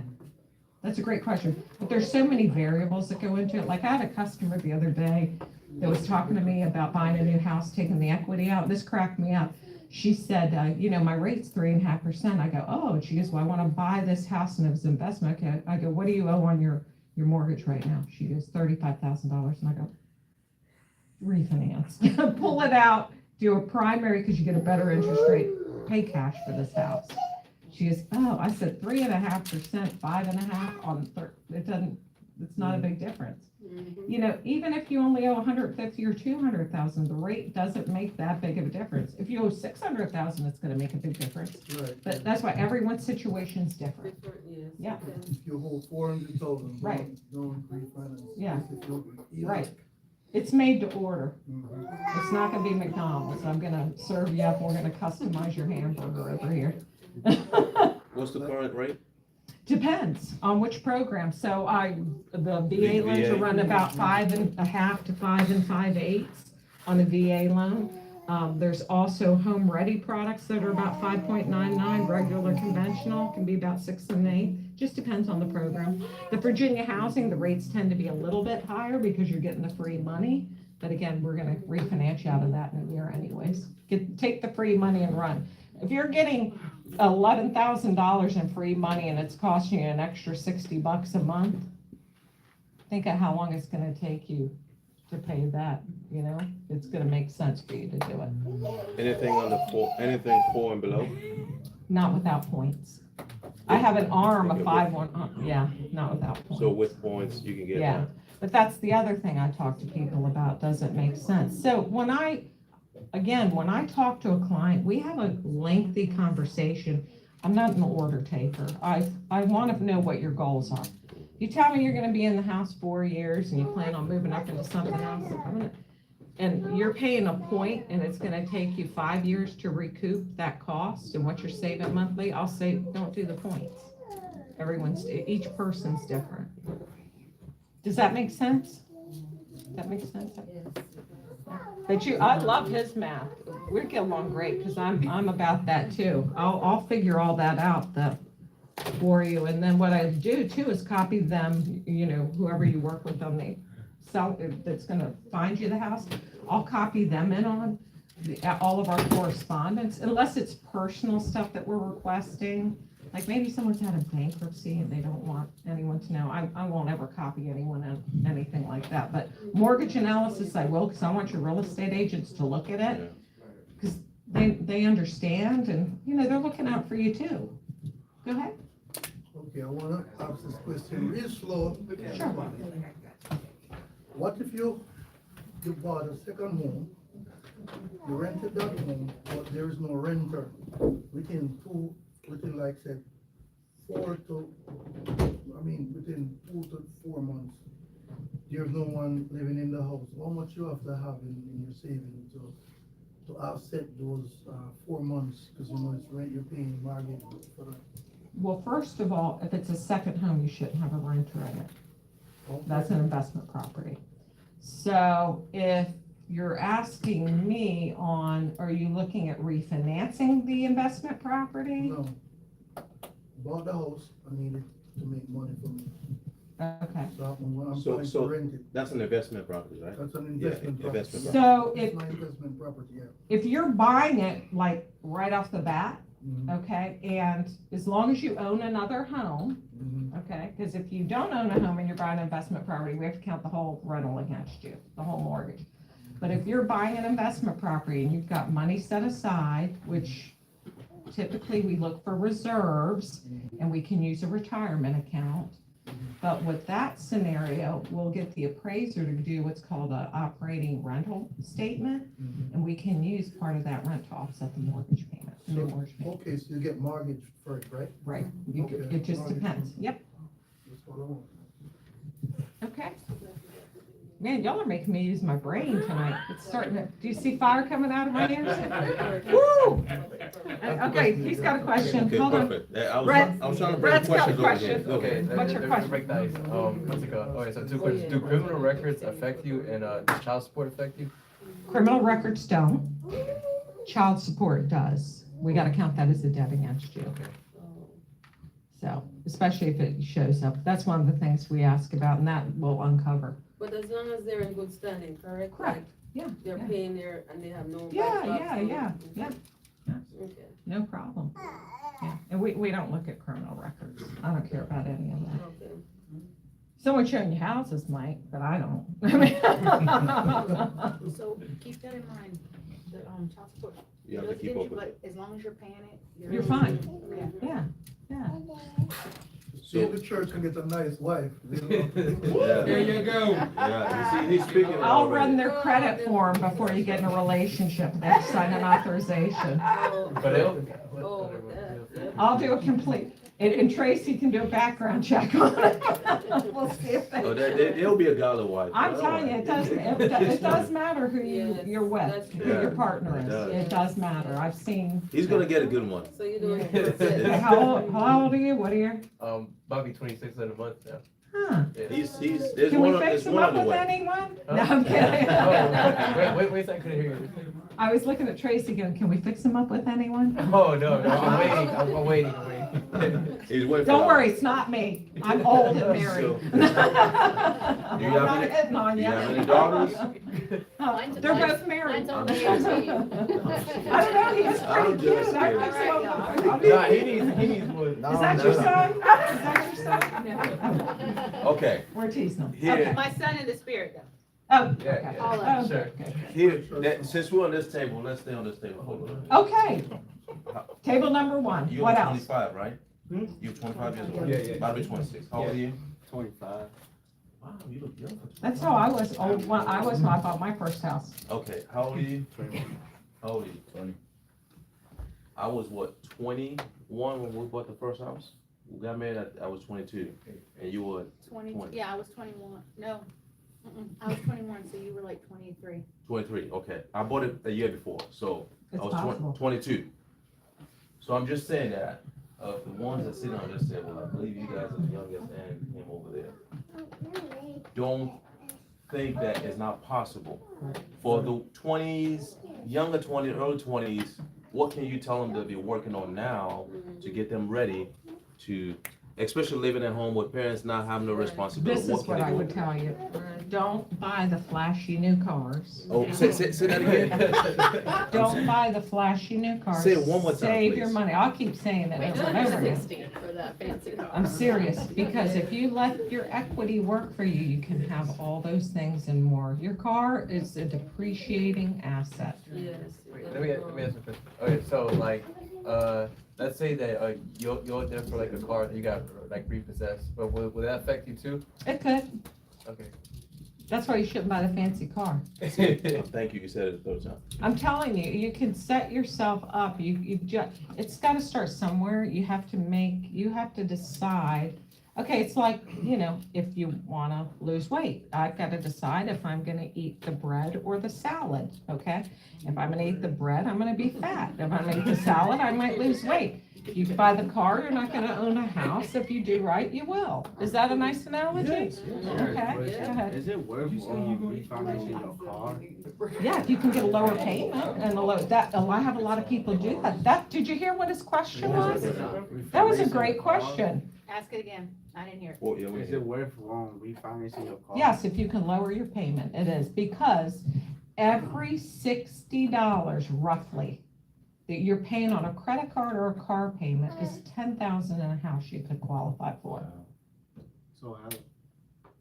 Speaker 1: That's a great question. But there's so many variables that go into it. Like I had a customer the other day that was talking to me about buying a new house, taking the equity out. This cracked me up. She said, you know, my rate's 3.5%. I go, oh, and she goes, well, I want to buy this house and it was investment. Okay. I go, what do you owe on your mortgage right now? She goes, $35,000. And I go, refinance. Pull it out, do a primary because you get a better interest rate, pay cash for this house. She goes, oh, I said 3.5%, 5.5 on it's not a big difference. You know, even if you only owe 150 or 200,000, the rate doesn't make that big of a difference. If you owe 600,000, it's going to make a big difference.
Speaker 6: Right.
Speaker 1: But that's why everyone's situation is different.
Speaker 9: Yes.
Speaker 1: Yeah.
Speaker 6: If you hold 400,000.
Speaker 1: Right.
Speaker 6: Don't refinance.
Speaker 1: Yeah.
Speaker 6: If you ELOC.
Speaker 1: Right. It's made to order.
Speaker 6: Mhm.
Speaker 1: It's not going to be McDonald's. I'm going to serve you up. We're going to customize your hamburger over here.
Speaker 3: What's the current rate?
Speaker 1: Depends on which program. So the VA loans are
Speaker 3: VA.
Speaker 1: run about 5.5 to 5 5/8 on a VA loan. There's also home ready products that are about 5.99. Regular conventional can be about 6 8. Just depends on the program. The Virginia housing, the rates tend to be a little bit higher because you're getting the free money. But again, we're going to refinance you out of that in a year anyways. Take the free money and run. If you're getting $11,000 in free money and it's costing you an extra $60 a month, think of how long it's going to take you to pay that. You know, it's going to make sense for you to do it.
Speaker 3: Anything 4 and below?
Speaker 1: Not without points. I have an arm, a 5-1. Yeah, not without points.
Speaker 3: So with points, you can get
Speaker 1: Yeah.
Speaker 3: that.
Speaker 1: But that's the other thing I talk to people about. Does it make sense? So when I again, when I talk to a client, we have a lengthy conversation. I'm not an order taker. I want to know what your goals are. You tell me you're gonna be in the house 4 years and you plan on moving up into something else, and you're paying a point and it's gonna take you 5 years to recoup that cost and what you're saving monthly, I'll say, don't do the points. Each person's different. Does that make sense? That makes sense? But I love his math. We get along great because I'm about that too. I'll figure all that out for you. And then what I do too is copy them, whoever you work with on the cell that's gonna find you the house. I'll copy them in on all of our correspondence, unless it's personal stuff that we're requesting. Like maybe someone's had a bankruptcy and they don't want anyone to know. I won't ever copy anyone on anything like that. But mortgage analysis, I will, because I want your real estate agents to look at it. Because they understand and, they're looking out for you too. Go ahead.
Speaker 6: Okay, I wanna ask this question real slow.
Speaker 1: Sure.
Speaker 6: What if you bought a second home, you rented that home, but there is no renter within like say within 2 to 4 months, there's no one living in the house, how much you have to have in your savings to offset those 4 months, because it's rent you're paying mortgage for that?
Speaker 1: Well, first of all, if it's a second home, you shouldn't have a renter in it.
Speaker 6: Okay.
Speaker 1: That's an investment property. So if you're asking me are you looking at refinancing the investment property?
Speaker 6: No. Bought the house, I needed to make money for me.
Speaker 1: Okay.
Speaker 6: So I'm
Speaker 3: So-
Speaker 6: trying
Speaker 3: so-
Speaker 6: to rent it.
Speaker 3: That's an investment property, right?
Speaker 6: That's an
Speaker 3: Yeah,
Speaker 6: investment property.
Speaker 3: investment
Speaker 6: Yeah.
Speaker 1: So
Speaker 6: It's my investment property, yeah.
Speaker 1: if you're buying it like right off the bat,
Speaker 6: Mhm,
Speaker 1: okay, and as long as you own another home,
Speaker 6: mhm.
Speaker 1: okay, because if you don't own a home and you're buying an investment property, we have to count the whole rental against you, the whole mortgage. But if you're buying an investment property and you've got money set aside, which typically we look for reserves and we can use a retirement account. But with that scenario, we'll get the appraiser to do what's called an operating rental statement,
Speaker 6: Mhm.
Speaker 1: and we can use part of that rent to offset the mortgage payment, the new
Speaker 6: So,
Speaker 1: mortgage payment.
Speaker 6: okay, so you get mortgage first, right?
Speaker 1: Right,
Speaker 6: Okay,
Speaker 1: it just
Speaker 6: mortgage.
Speaker 1: depends, yep,
Speaker 6: That's what I want.
Speaker 1: okay. Man, y'all are making me use my brain tonight, it's starting to, do you see fire coming out of my ears? Woo! Okay, he's got a question,
Speaker 3: Okay,
Speaker 1: hold on.
Speaker 3: perfect. Yeah,
Speaker 1: Brett-
Speaker 3: I was trying to bring
Speaker 1: Brett's
Speaker 3: the
Speaker 1: got a
Speaker 3: questions over here.
Speaker 1: question.
Speaker 3: Go ahead.
Speaker 1: What's your question?
Speaker 11: Break the ice. What's it called? Okay, so 2 questions. Do criminal records affect you and does child support affect you?
Speaker 1: Criminal records don't, child support does, we gotta count that as a debt against you.
Speaker 11: Okay.
Speaker 1: So, especially if it shows up, that's one of the things we ask about, and that will uncover.
Speaker 9: But as long as they're in good standing, correct?
Speaker 1: Correct, yeah,
Speaker 9: Like, they're
Speaker 1: yeah.
Speaker 9: paying their, and they have no.
Speaker 1: Yeah,
Speaker 9: bankruptcy.
Speaker 1: yeah.
Speaker 9: Okay,
Speaker 1: No problem. Yeah, and we don't look at criminal records, I don't care about any of that.
Speaker 9: okay.
Speaker 1: Someone showing you houses might, but I don't.
Speaker 8: So keep that in mind, the, child support.
Speaker 3: You have to
Speaker 8: Does
Speaker 3: keep
Speaker 8: get
Speaker 3: up
Speaker 8: you,
Speaker 3: with
Speaker 8: but as long as you're paying it.
Speaker 1: You're fine,
Speaker 8: Yeah.
Speaker 1: yeah.
Speaker 6: See if the church can get a nice wife.
Speaker 3: Yeah.
Speaker 5: There you go.
Speaker 3: Yeah, he's speaking. it
Speaker 1: I'll
Speaker 3: already.
Speaker 1: run their credit for them before you get in a relationship, they have to sign an authorization.
Speaker 11: But it,
Speaker 9: Oh, that.
Speaker 1: I'll do a complete, and Tracy can do a background check on it. We'll see if
Speaker 3: Oh,
Speaker 1: they.
Speaker 3: they'll be a godly wife.
Speaker 1: I'm telling you, it does matter who
Speaker 9: Yes,
Speaker 1: you're with,
Speaker 9: that's
Speaker 1: who
Speaker 9: true.
Speaker 1: your partner
Speaker 3: It
Speaker 1: is,
Speaker 3: does.
Speaker 1: it does matter, I've seen.
Speaker 3: He's gonna get a good one.
Speaker 9: So you doing
Speaker 1: Hey,
Speaker 9: process.
Speaker 1: how old are you, what are you?
Speaker 11: about be 26 in a month now.
Speaker 1: Huh,
Speaker 11: Yeah.
Speaker 3: There's
Speaker 1: can we
Speaker 3: one,
Speaker 1: fix
Speaker 3: there's
Speaker 1: them
Speaker 3: one
Speaker 1: up
Speaker 3: on the
Speaker 1: with
Speaker 3: way.
Speaker 1: anyone?
Speaker 11: Huh?
Speaker 1: No, I'm kidding.
Speaker 11: Oh, wait a second, I couldn't hear you.
Speaker 1: I was looking at Tracy going, can we fix them up with anyone?
Speaker 11: Oh, no, I'm waiting.
Speaker 3: He's waiting for
Speaker 1: Don't
Speaker 3: that.
Speaker 1: worry, it's not me, I'm old and married.
Speaker 3: So-
Speaker 1: I'm
Speaker 3: Do you have
Speaker 1: not
Speaker 3: any-
Speaker 1: hitting on
Speaker 3: do
Speaker 1: you.
Speaker 3: you have any daughters?
Speaker 1: Oh, they're both married.
Speaker 7: Mine's
Speaker 1: I
Speaker 7: only 18.
Speaker 1: don't know, he is
Speaker 3: I'm
Speaker 1: pretty
Speaker 3: just
Speaker 1: cute. I
Speaker 3: kidding.
Speaker 1: think so.
Speaker 11: Nah, he needs one.
Speaker 1: Is that your son? Is that your son?
Speaker 3: Okay,
Speaker 1: We're teasing him.
Speaker 3: Here.
Speaker 1: Okay.
Speaker 8: My son in the spirit though.
Speaker 1: Oh,
Speaker 11: Yeah,
Speaker 1: okay.
Speaker 11: yeah.
Speaker 8: All of
Speaker 1: Oh,
Speaker 11: Sure.
Speaker 1: okay.
Speaker 3: here, since we're on this table, let's stay on this table. Hold on.
Speaker 1: Okay, table number one,
Speaker 3: You're
Speaker 1: what else?
Speaker 3: 25, right? You're 25 years old?
Speaker 11: Yeah, yeah.
Speaker 3: About to be 26. How old are you?
Speaker 4: 25.
Speaker 3: Wow, you look young.
Speaker 1: That's how I was old when I bought my first house.
Speaker 3: Okay, how old are you? How old are you?
Speaker 4: 20.
Speaker 3: I was what, 21 when we bought the first house? We got married, I was 22, and you were
Speaker 8: 20,
Speaker 3: 20.
Speaker 8: yeah, I was 21, no, I was 21, so you were like 23.
Speaker 3: 23, okay. I bought it a year before, so I
Speaker 1: It's
Speaker 3: was
Speaker 1: possible.
Speaker 3: 22. So I'm just saying that, the ones that sit on this table, I believe you guys are the youngest and him over there. Don't think that it's not possible. For the 20s, younger 20s, early 20s, what can you tell them to be working on now to get them ready to, especially living at home with parents not having no responsibility?
Speaker 1: This is
Speaker 3: can
Speaker 1: what
Speaker 3: they
Speaker 1: I
Speaker 3: go
Speaker 1: would
Speaker 3: do?
Speaker 1: tell you. Don't buy the flashy new cars.
Speaker 3: Oh, say that again.
Speaker 1: Don't buy the flashy new cars.
Speaker 3: Say it one more time,
Speaker 1: Save your
Speaker 3: please.
Speaker 1: money. I'll keep saying it
Speaker 7: Wait
Speaker 1: over
Speaker 7: till
Speaker 1: and
Speaker 7: you're
Speaker 1: over again.
Speaker 7: 60 for that fancy car.
Speaker 1: I'm serious, because if you let your equity work for you, you can have all those things and more. Your car is a depreciating asset.
Speaker 9: Yes.
Speaker 11: Let me ask you a question. Okay, so like, let's say that you're there for like a car that you got like repossessed, but would that affect you too?
Speaker 1: It could.
Speaker 11: Okay.
Speaker 1: That's why you shouldn't buy the fancy car.
Speaker 3: Thank you, you said it the third time.
Speaker 1: I'm telling you, you can set yourself up. You just, it's got to start somewhere. You have to decide. Okay, it's like, if you want to lose weight, I've got to decide if I'm going to eat the bread or the salad, okay? If I'm going to eat the bread, I'm going to be fat. If I'm going to eat the salad, I might lose weight. If you buy the car, you're not going to own a house. If you do right, you will. Is that a nice analogy?
Speaker 3: Yes,
Speaker 1: Okay, go ahead.
Speaker 4: Is it worth refinancing your car?
Speaker 1: Yeah, if you can get a lower payment and I have a lot of people do that. Did you hear what his question was? That was a great question.
Speaker 8: Ask it again, I didn't hear it.
Speaker 3: Well, yeah, we
Speaker 4: Is it worth refinancing your car?
Speaker 1: Yes, if you can lower your payment, it is, because every $60 roughly that you're paying on a credit card or a car payment is $10,000 in a house you could qualify for.
Speaker 4: So,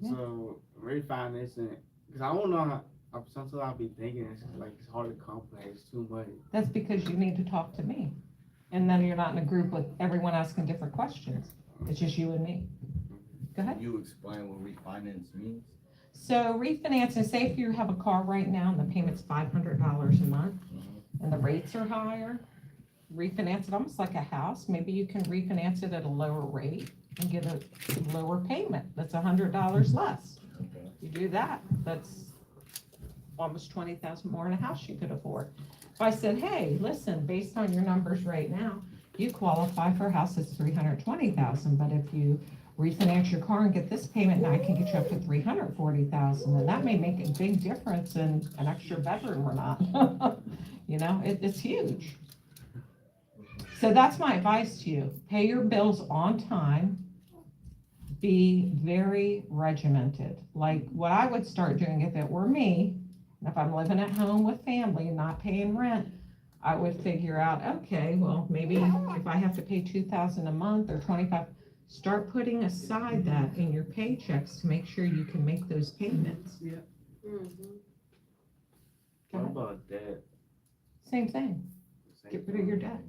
Speaker 1: Yeah.
Speaker 4: so refinancing, because I don't know how, sometimes I'll be thinking it's like it's hard to comprehend, it's too much.
Speaker 1: That's because you need to talk to me. And then you're not in a group with everyone asking different questions. It's just you and me. Go ahead.
Speaker 4: Can you explain what refinance means?
Speaker 1: So refinancing, say if you have a car right now and the payment's $500 a month and the rates are higher, refinance it almost like a house. Maybe you can refinance it at a lower rate and get a lower payment. That's $100 less. You do that, that's almost $20,000 more in a house you could afford. If I said, hey, listen, based on your numbers right now, you qualify for a house that's $320,000, but if you refinance your car and get this payment, now I can get you up to $340,000, and that may make a big difference in an extra bedroom or not. It's huge. So that's my advice to you. Pay your bills on time. Be very regimented. Like what I would start doing if it were me, if I'm living at home with family and not paying rent, I would figure out, okay, well, maybe if I have to pay $2,000 a month or $25,000, start putting aside that in your paychecks to make sure you can make those payments.
Speaker 4: What about debt?
Speaker 1: Same thing. Get rid of your debt.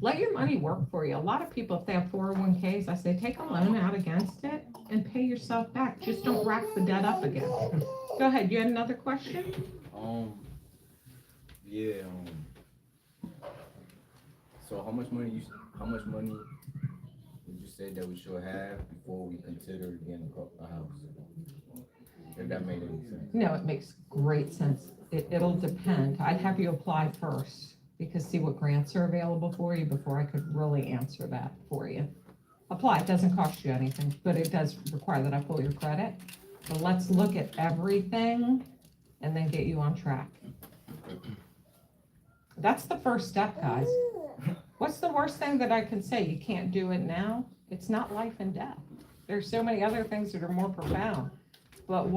Speaker 1: Let your money work for you. A lot of people, if they have 401ks, I say, take a loan out against it and pay yourself back. Just don't rack the debt up again. Go ahead, you had another question?
Speaker 4: Yeah, so how much money would you say that we should have before we consider getting a house? If that made any sense.
Speaker 1: No, it makes great sense. It'll depend. I'd have you apply first, because see what grants are available for you before I could really answer that for you. Apply, it doesn't cost you anything, but it does require that I pull your credit. But let's look at everything and then get you on track. That's the first step, guys. What's the worst thing that I can say? You can't do it now? It's not life and death. There's so many other things that are more profound. But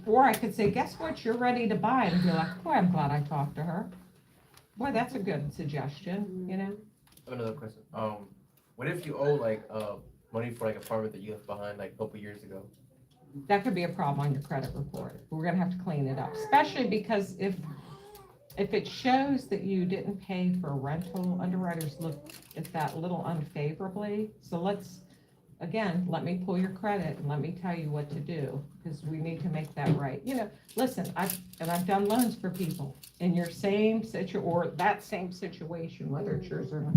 Speaker 1: or I could say, guess what, you're ready to buy, and be like, boy, I'm glad I talked to her. Boy, that's a good suggestion,
Speaker 11: I have another question. What if you owe like money for like apartment that you left behind like a couple years ago?
Speaker 1: That could be a problem on your credit report. We're gonna have to clean it up, especially because if it shows that you didn't pay for rental, underwriters look at that a little unfavorably. So let's again, let me pull your credit and let me tell you what to do, because we need to make that right. You know, listen, I've done loans for people in your same or that same situation, whether it's yours or not.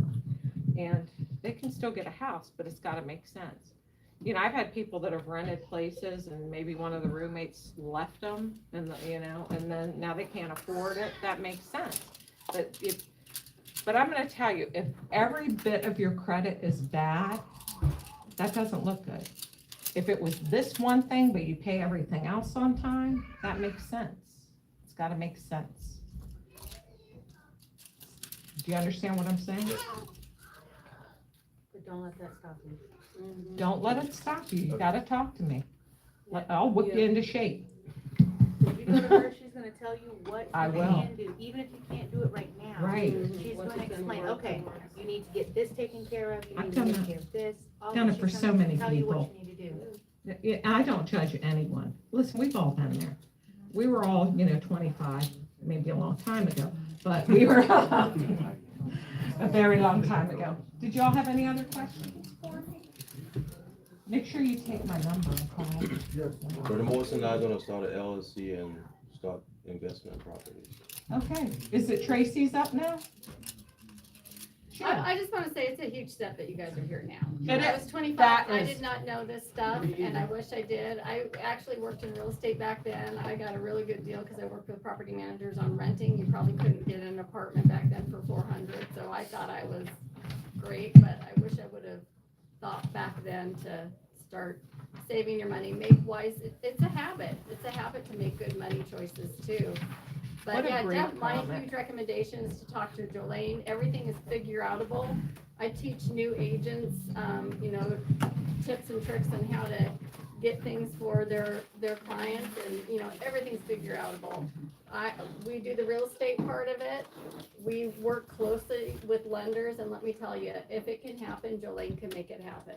Speaker 1: And they can still get a house, but it's gotta make sense. You know, I've had people that have rented places and maybe one of the roommates left them and, you know, and then now they can't afford it. That makes sense. But I'm gonna tell you, if every bit of your credit is bad, that doesn't look good. If it was this one thing, but you pay everything else on time, that makes sense. It's gotta make sense. Do you understand what I'm saying?
Speaker 8: But don't let that stop you.
Speaker 1: Don't let it stop you. You gotta talk to me. I'll whip you into shape.
Speaker 8: If you go to her, she's gonna tell you what
Speaker 1: I
Speaker 8: you
Speaker 1: will.
Speaker 8: can do, even if you can't do it right now.
Speaker 1: Right.
Speaker 8: She's gonna explain, okay, you need to get this taken care of, you
Speaker 1: I've
Speaker 8: need
Speaker 1: done
Speaker 8: to take
Speaker 1: that.
Speaker 8: care of this. all
Speaker 1: Done
Speaker 8: that
Speaker 1: it for
Speaker 8: she's
Speaker 1: so
Speaker 8: gonna
Speaker 1: many
Speaker 8: Tell you
Speaker 1: people.
Speaker 8: what you need to do.
Speaker 1: Yeah, I don't judge anyone. Listen, we've all been there. We were all, 25, maybe a long time ago, but we were a very long time ago. Did you all have any other questions for me? Make sure you take my number and call.
Speaker 3: Brother Morris and I are gonna start an LLC and start investment properties.
Speaker 1: Okay, is it Tracy's up now?
Speaker 7: I just wanna say it's a huge step that you guys are here now.
Speaker 1: It
Speaker 7: I
Speaker 1: is.
Speaker 7: was 25,
Speaker 1: That
Speaker 7: I
Speaker 1: is-
Speaker 7: did not know this stuff, and I wish I did. I actually worked in real estate back then. I got a really good deal because I worked with property managers on renting. You probably couldn't get an apartment back then for 400, so I thought I was great, but I wish I would have thought back then to start saving your money, make wise, it's a habit. It's a habit to make good money choices too. But
Speaker 1: What a
Speaker 7: yeah,
Speaker 1: great
Speaker 7: my
Speaker 1: comment.
Speaker 7: huge recommendation is to talk to Jolene. Everything is figure-outable. I teach new agents, tips and tricks on how to get things for their clients, and, everything's figure-outable. We do the real estate part of it. We work closely with lenders, and let me tell you, if it can happen, Jolene can make it happen.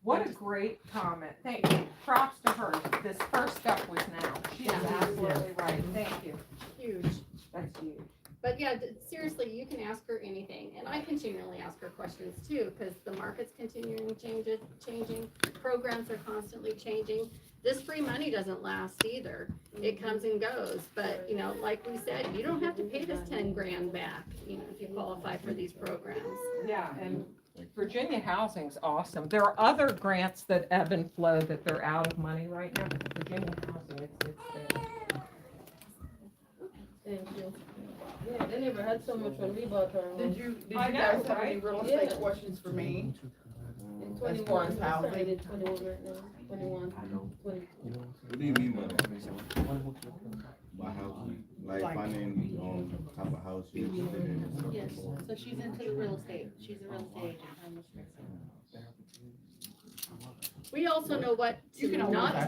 Speaker 1: What a great comment. Thank you. Props to her. This first step was now. She is absolutely right. Thank you.
Speaker 7: Huge.
Speaker 1: That's huge.
Speaker 7: But yeah, seriously, you can ask her anything, and I continually ask her questions too, because the market's continuing changing, programs are constantly changing. This free money doesn't last either. It comes and goes, but, like we said, you don't have to pay this 10 grand back, if you qualify for these programs.
Speaker 1: Yeah, and Virginia Housing's awesome. There are other grants that ebb and flow that they're out of money right now, but Virginia Housing, it's there.
Speaker 9: Thank you. Yeah, they never had so much when we bought our home.
Speaker 12: Did you
Speaker 1: I know,
Speaker 12: guys have any
Speaker 1: right?
Speaker 12: real estate
Speaker 9: Yeah.
Speaker 12: questions for me?
Speaker 9: In
Speaker 12: As far
Speaker 9: 21,
Speaker 12: as
Speaker 9: we
Speaker 12: housing.
Speaker 9: started 21 right now, 21, 20.
Speaker 10: What do you mean by that? By housing, like finding, type of house you're interested in and stuff?
Speaker 8: Yes, so she's into the real estate, she's a real estate agent.
Speaker 7: We also know what
Speaker 12: You
Speaker 7: to
Speaker 12: can always
Speaker 7: not
Speaker 12: ask